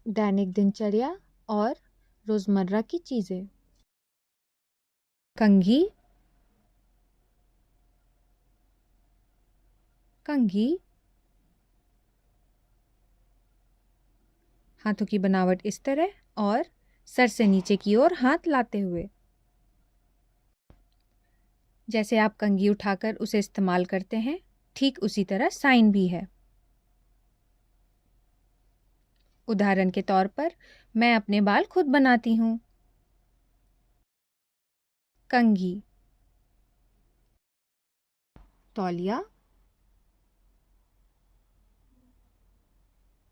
दैनिक दिनचर्या और रोजमर्रा की चीजें। कंघी, कंघी। हाथों की बनावट इस तरह और सर से नीचे की ओर हाथ लाते हुए। जैसे आप कंघी उठाकर उसे इस्तेमाल करते हैं, ठीक उसी तरह साइन भी है। उदाहरण के तौर पर, मैं अपने बाल खुद बनाती हूँ। कंघी। तौलिया,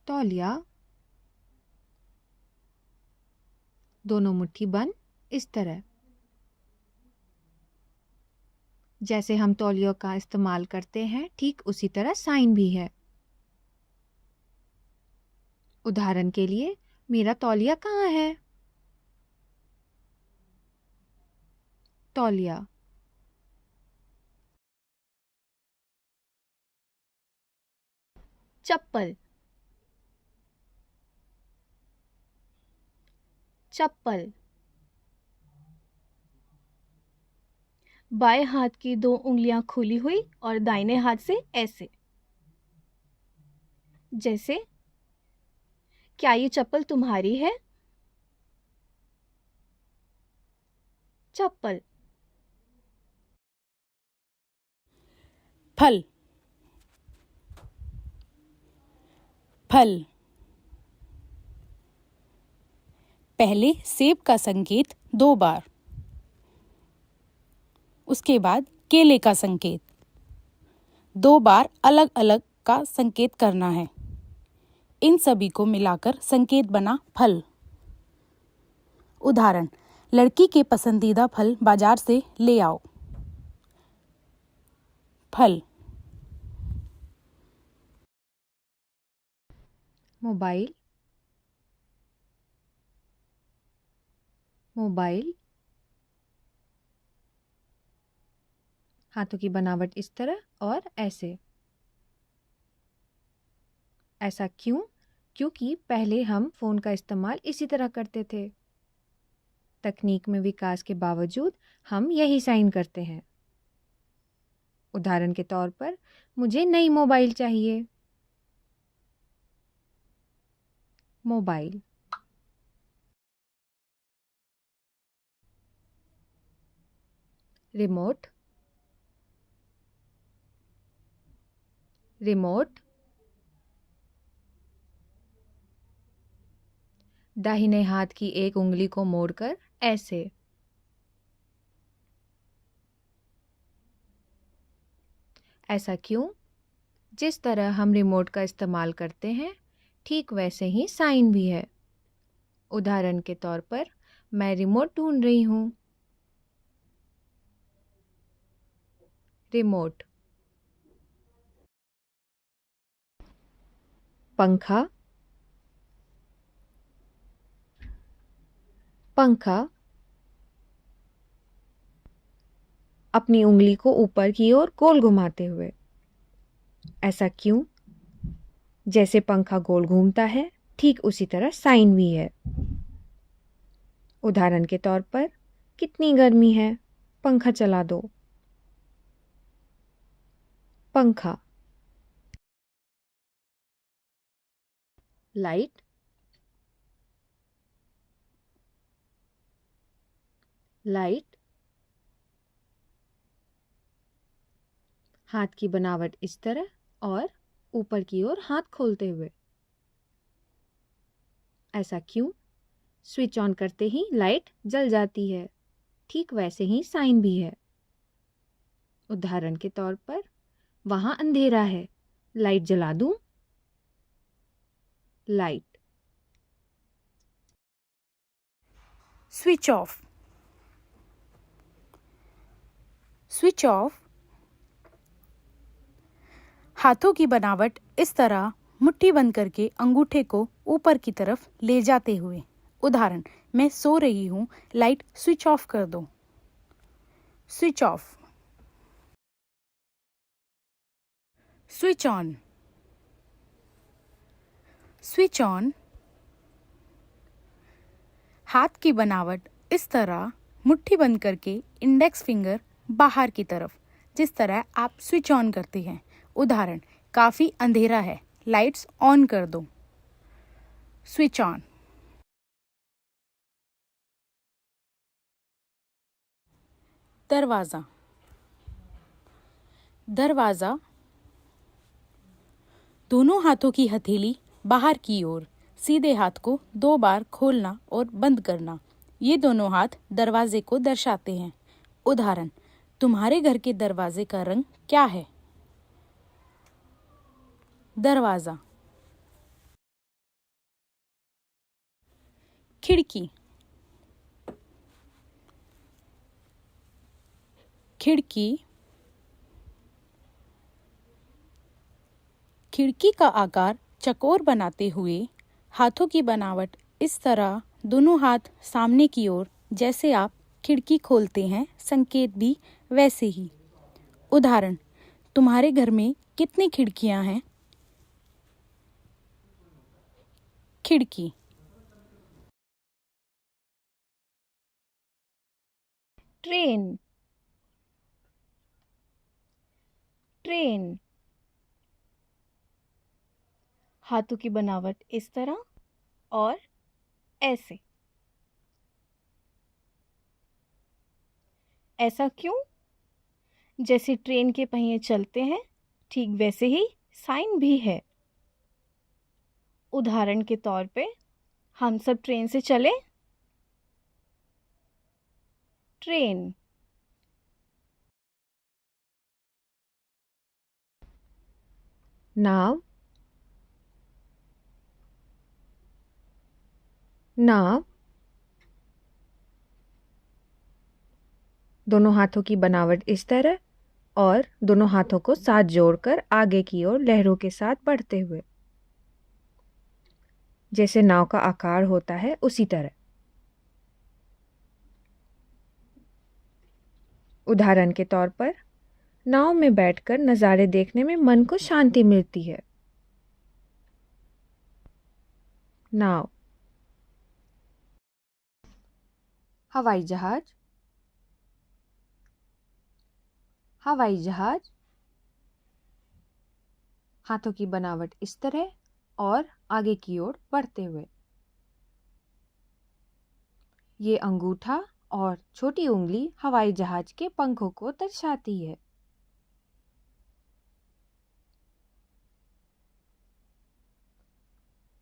तौलिया। दोनों मुट्ठी बंद इस तरह। जैसे हम तौलियों का इस्तेमाल करते हैं, ठीक उसी तरह साइन भी है। उदाहरण के लिए, मेरा तौलिया कहाँ है? तौलिया। चप्पल, चप्पल। बाएं हाथ की दो उंगलियां खुली हुई और दाहिने हाथ से ऐसे। जैसे, क्या ये चप्पल तुम्हारी है? चप्पल। फल, फल। पहले सेब का संकेत 2 बार, उसके बाद केले का संकेत 2 बार अलग अलग का संकेत करना है। इन सभी को मिलाकर संकेत बना फल। उदाहरण, लड़की के पसंदीदा फल बाजार से ले आओ। फल। Mobile, mobile. हाथों की बनावट इस तरह और ऐसे। ऐसा क्यों? क्योंकि पहले हम फोन का इस्तेमाल इसी तरह करते थे। तकनीक में विकास के बावजूद हम यही साइन करते हैं। उदाहरण के तौर पर, मुझे नई मोबाइल चाहिए। मोबाइल। Remote, remote. दाहिने हाथ की एक उंगली को मोड़कर ऐसे। ऐसा क्यों? जिस तरह हम रिमोट का इस्तेमाल करते हैं, ठीक वैसे ही साइन भी है। उदाहरण के तौर पर, मैं रिमोट ढूंढ रही हूँ। रिमोट। पंखा, पंखा। अपनी उंगली को ऊपर की ओर गोल घुमाते हुए। ऐसा क्यों? जैसे पंखा गोल घूमता है, ठीक उसी तरह साइन भी है। उदाहरण के तौर पर, कितनी गर्मी है, पंखा चला दो। पंखा। Light, light. हाथ की बनावट इस तरह और ऊपर की ओर हाथ खोलते हुए। ऐसा क्यों? स्विच ऑन करते ही लाइट जल जाती है, ठीक वैसे ही साइन भी है। उदाहरण के तौर पर, वहां अंधेरा है, लाइट जला दूं? Light. Switch off, switch off. हाथों की बनावट इस तरह मुट्ठी बंद करके अंगूठे को ऊपर की तरफ ले जाते हुए। उदाहरण, मैं सो रही हूँ, लाइट स्विच ऑफ कर दो। Switch off. Switch on, switch on. हाथ की बनावट इस तरह, मुट्ठी बंद करके इंडेक्स फिंगर बाहर की तरफ, जिस तरह आप स्विच ऑन करते हैं। उदाहरण, काफ़ी अंधेरा है, लाइट्स ऑन कर दो। Switch on. दरवाज़ा। दरवाज़ा, दोनों हाथों की हथेली बाहर की ओर, सीधे हाथ को 2 बार खोलना और बंद करना। ये दोनों हाथ दरवाजे को दर्शाते हैं। उदाहरण, तुम्हारे घर के दरवाजे का रंग क्या है? दरवाज़ा। खिड़की। खिड़की। खिड़की का आकार चौकोर बनाते हुए हाथों की बनावट इस तरह, दोनों हाथ सामने की ओर, जैसे आप खिड़की खोलते हैं, संकेत भी वैसे ही। उदाहरण, तुम्हारे घर में कितनी खिड़कियां हैं? खिड़की। ट्रेन। ट्रेन। हाथों की बनावट इस तरह और ऐसे। ऐसा क्यों? जैसे ट्रेन के पहिए चलते हैं, ठीक वैसे ही साइन भी है। उदाहरण के तौर पे, हम सब ट्रेन से चले। ट्रेन। नाव। नाव, दोनों हाथों की बनावट इस तरह और दोनों हाथों को साथ जोड़कर आगे की ओर लहरों के साथ बढ़ते हुए, जैसे नाव का आकार होता है उसी तरह। उदाहरण के तौर पर, नाव में बैठकर नज़ारे देखने में मन को शांति मिलती है। नाव। हवाई जहाज। हवाई जहाज, हाथों की बनावट इस तरह और आगे की ओर बढ़ते हुए। ये अंगूठा और छोटी उंगली हवाई जहाज के पंखों को दर्शाती है।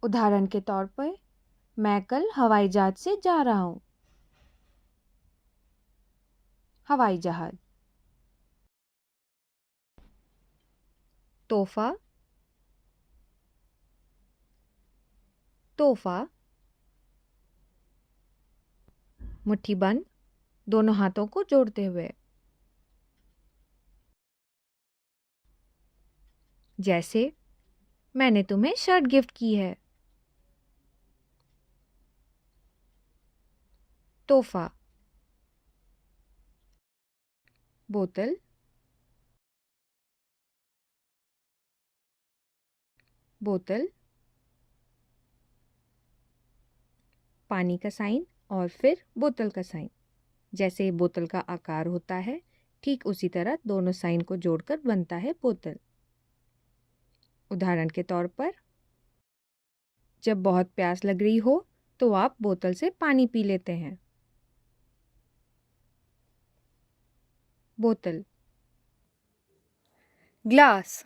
उदाहरण के तौर पर, मैं कल हवाई जहाज से जा रहा हूँ। हवाई जहाज। तोहफा। तोहफा, मुट्ठी बंद, दोनों हाथों को जोड़ते हुए, जैसे मैंने तुम्हें शर्ट गिफ्ट की है। तोहफा। बोतल। बोतल, पानी का साइन और फिर बोतल का साइन, जैसे बोतल का आकार होता है, ठीक उसी तरह दोनों साइन को जोड़कर बनता है बोतल। उदाहरण के तौर पर, जब बहुत प्यास लग रही हो तो आप बोतल से पानी पी लेते हैं। बोतल। ग्लास।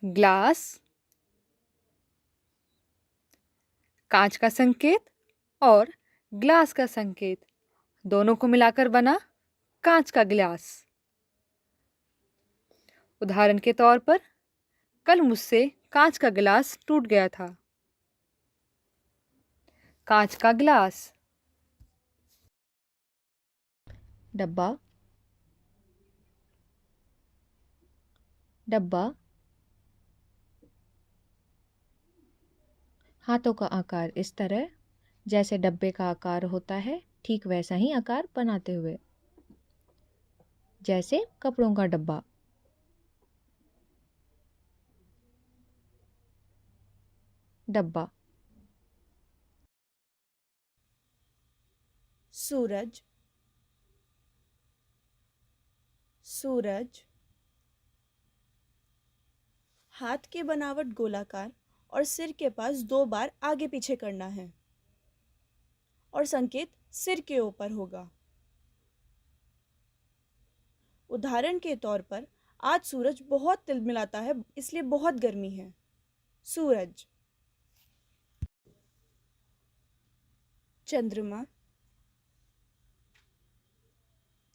ग्लास, कांच का संकेत और ग्लास का संकेत, दोनों को मिलाकर बना कांच का गिलास। उदाहरण के तौर पर, कल मुझसे कांच का गिलास टूट गया था। कांच का गिलास। डब्बा। डब्बा, हाथों का आकार इस तरह, जैसे डब्बे का आकार होता है, ठीक वैसा ही आकार बनाते हुए, जैसे कपड़ों का डब्बा। डब्बा। सूरज, सूरज। हाथ की बनावट गोलाकार और सिर के पास 2 बार आगे पीछे करना है और संकेत सिर के ऊपर होगा। उदाहरण के तौर पर आज सूरज बहुत तिलमिलाता है, इसलिए बहुत गर्मी है। सूरज। चंद्रमा,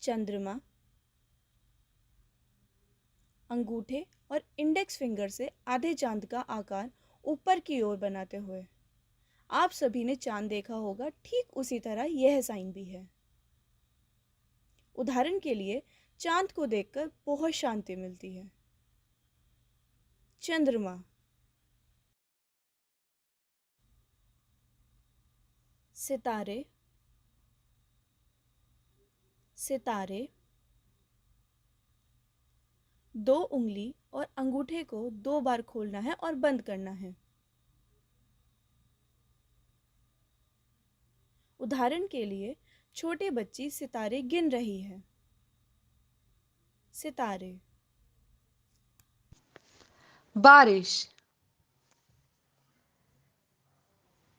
चंद्रमा। अंगूठे और इंडेक्स फिंगर से आधे चांद का आकार ऊपर की ओर बनाते हुए। आप सभी ने चांद देखा होगा, ठीक उसी तरह यह साइन भी है। उदाहरण के लिए चांद को देखकर बहुत शांति मिलती है। चंद्रमा। सितारे, सितारे। 2 उंगली और अंगूठे को 2 बार खोलना है और बंद करना है। उदाहरण के लिए छोटे बच्ची सितारे गिन रही है। सितारे। बारिश,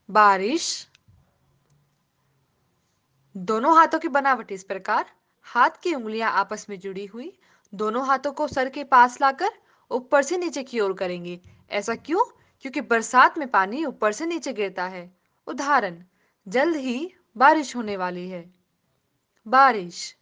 बारिश। दोनों हाथों की बनावट इस प्रकार। हाथ की उंगलियां आपस में जुड़ी हुई, दोनों हाथों को सर के पास लाकर ऊपर से नीचे की ओर करेंगे। ऐसा क्यों? क्योंकि बरसात में पानी ऊपर से नीचे गिरता है। उदाहरण, जल्द ही बारिश होने वाली है। बारिश।